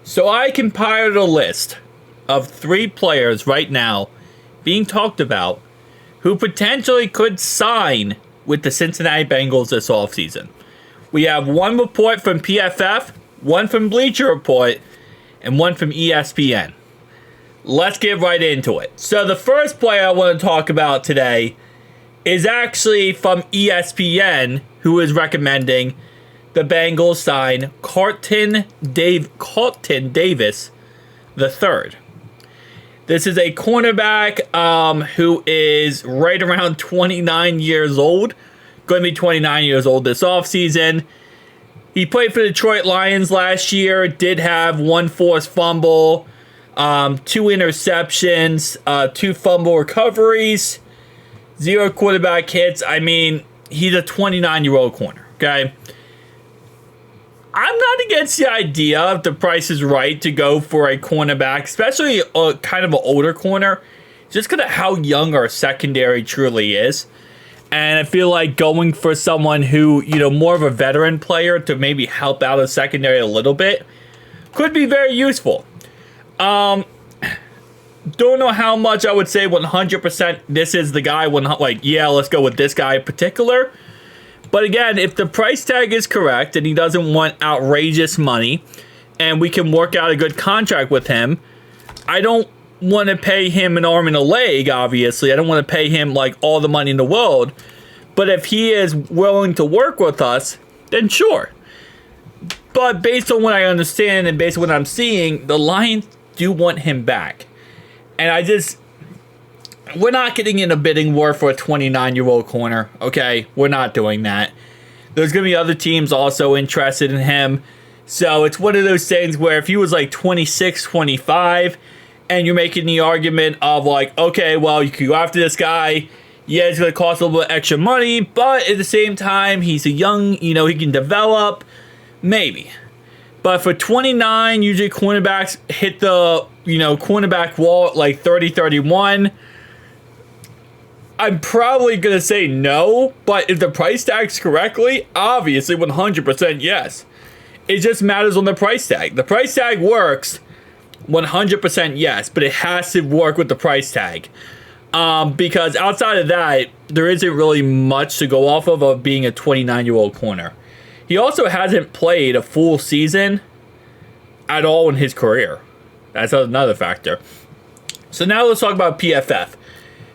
So I compiled a list of 3 players right now being talked about who potentially could sign with the Cincinnati Bengals this offseason. We have one report from PFF, one from Bleacher Report, and one from ESPN. Let's get right into it. So the first player I want to talk about today is actually from ESPN, who is recommending the Bengals sign Carlton Davis III. This is a cornerback who is right around 29 years old. Going to be 29 years old this offseason. He played for the Detroit Lions last year. Did have 1 forced fumble, 2 interceptions, 2 fumble recoveries, 0 quarterback hits. I mean, he's a 29-year-old corner, okay? I'm not against the idea, if the price is right, to go for a cornerback, especially kind of an older corner, just because of how young our secondary truly is. And I feel like going for someone who, more of a veteran player to maybe help out a secondary a little bit could be very useful. Don't know how much I would say 100% this is the guy, let's go with this guy in particular. But again, if the price tag is correct and he doesn't want outrageous money and we can work out a good contract with him, I don't want to pay him an arm and a leg, obviously. I don't want to pay him all the money in the world. But if he is willing to work with us, then sure. But based on what I understand and based on what I'm seeing, the Lions do want him back. And we're not getting in a bidding war for a 29-year-old corner, okay? We're not doing that. There's going to be other teams also interested in him. So it's one of those things where if he was 26, 25, and you're making the argument of okay, well, you could go after this guy. Yeah, it's going to cost a little bit extra money, but at the same time, he's a young, he can develop. Maybe. But for 29, usually cornerbacks hit the, cornerback wall at 30, 31. I'm probably going to say no, but if the price tag's correctly, obviously 100% yes. It just matters on the price tag. The price tag works 100% yes, but it has to work with the price tag. Because outside of that, there isn't really much to go off of being a 29-year-old corner. He also hasn't played a full season at all in his career. That's another factor. So now let's talk about PFF.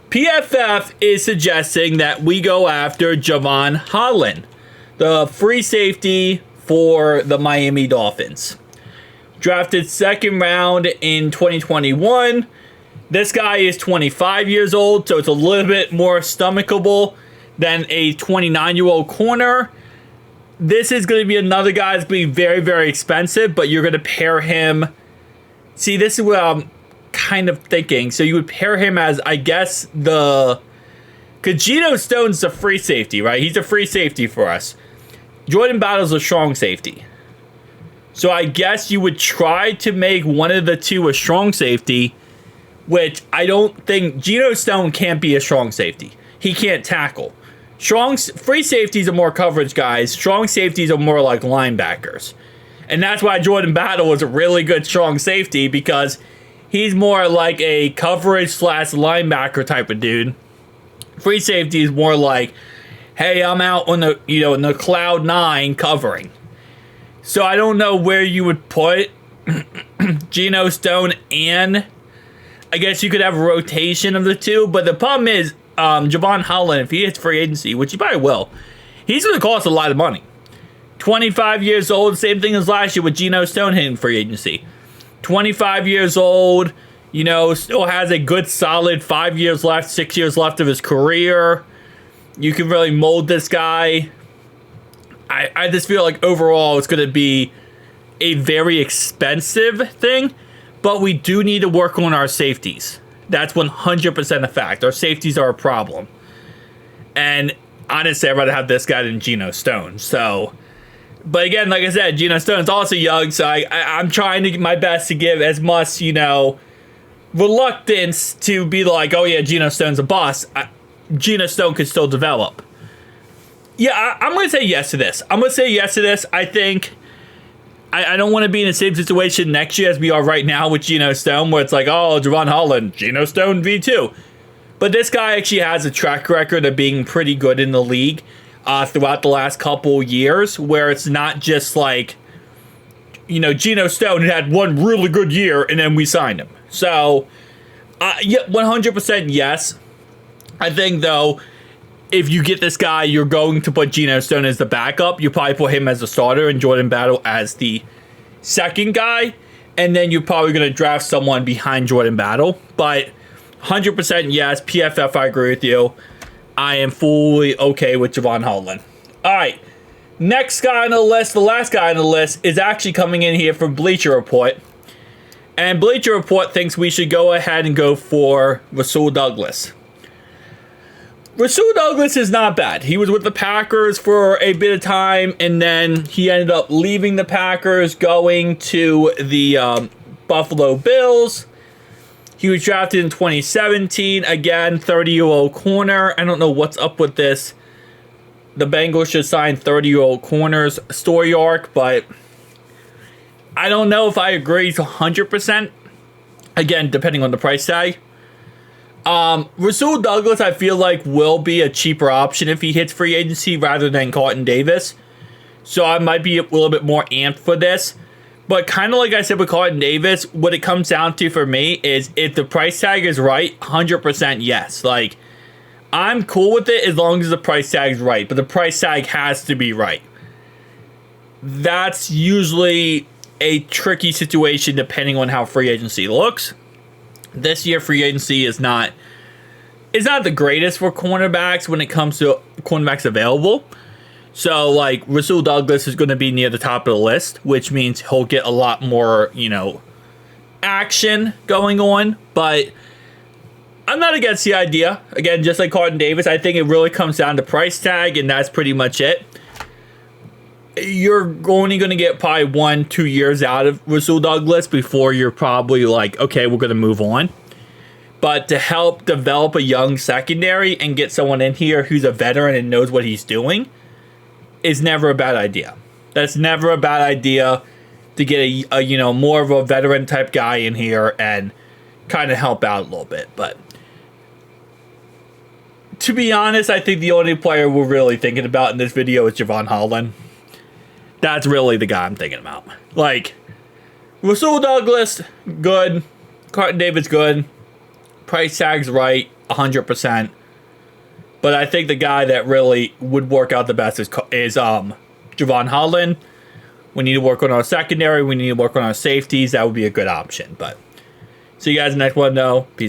PFF is suggesting that we go after Javon Holland, the free safety for the Miami Dolphins. Drafted 2nd round in 2021. This guy is 25 years old, so it's a little bit more stomachable than a 29-year-old corner. This is going to be another guy that's going to be very, very expensive, but you're going to pair him. See, this is what I'm kind of thinking. So you would pair him as, I guess, because Geno Stone's the free safety, right? He's a free safety for us. Jordan Battle's a strong safety. So I guess you would try to make one of the two a strong safety, which I don't think Geno Stone can't be a strong safety. He can't tackle. Free safeties are more coverage guys. Strong safeties are more like linebackers. And that's why Jordan Battle was a really good strong safety, because he's more like a coverage / linebacker type of dude. Free safety is more like, hey, I'm out on the, in the cloud 9 covering. So I don't know where you would put Geno Stone, and I guess you could have a rotation of the two. But the problem is, Javon Holland, if he hits free agency, which he probably will, he's going to cost a lot of money. 25 years old, same thing as last year with Geno Stone hitting free agency. 25 years old, still has a good solid 5 years left, 6 years left of his career. You can really mold this guy. I just feel like overall it's going to be a very expensive thing, but we do need to work on our safeties. That's 100% a fact. Our safeties are a problem. And honestly, I'd rather have this guy than Geno Stone. So, but again, like I said, Geno Stone's also young, so I'm trying to get my best to give as much, reluctance to be like, oh yeah, Geno Stone's a boss. Geno Stone could still develop. Yeah, I'm going to say yes to this. I think I don't want to be in the same situation next year as we are right now with Geno Stone, where it's like, oh, Javon Holland, Geno Stone V2. But this guy actually has a track record of being pretty good in the league throughout the last couple years, where it's not just like, Geno Stone had one really good year and then we signed him. So, yeah, 100% yes. I think, though, if you get this guy, you're going to put Geno Stone as the backup. You probably put him as the starter and Jordan Battle as the second guy. And then you're probably going to draft someone behind Jordan Battle. But 100% yes, PFF, I agree with you. I am fully okay with Javon Holland. All right, next guy on the list, the last guy on the list, is actually coming in here from Bleacher Report. And Bleacher Report thinks we should go ahead and go for Rasul Douglas. Rasul Douglas is not bad. He was with the Packers for a bit of time, and then he ended up leaving the Packers, going to the Buffalo Bills. He was drafted in 2017. Again, 30-year-old corner. I don't know what's up with this. The Bengals should sign 30-year-old corners story arc, but I don't know if I agree to 100%. Again, depending on the price tag. Rasul Douglas, I feel like, will be a cheaper option if he hits free agency rather than Carlton Davis. So I might be a little bit more amped for this. But kind of like I said with Carlton Davis, what it comes down to for me is if the price tag is right, 100% yes. Like, I'm cool with it as long as the price tag is right. But the price tag has to be right. That's usually a tricky situation depending on how free agency looks. This year, free agency is not the greatest for cornerbacks when it comes to cornerbacks available. So, like, Rasul Douglas is going to be near the top of the list, which means he'll get a lot more, action going on. But I'm not against the idea. Again, just like Carlton Davis, I think it really comes down to price tag, and that's pretty much it. You're only going to get probably 1-2 years out of Rasul Douglas before you're probably like, okay, we're going to move on. But to help develop a young secondary and get someone in here who's a veteran and knows what he's doing is never a bad idea. That's never a bad idea to get a more of a veteran type guy in here and kind of help out a little bit. But to be honest, I think the only player we're really thinking about in this video is Javon Holland. That's really the guy I'm thinking about. Like, Rasul Douglas, good. Carlton Davis, good. Price tag's right, 100%. But I think the guy that really would work out the best is Javon Holland. We need to work on our secondary. We need to work on our safeties. That would be a good option. But see you guys in the next one, though. Peace.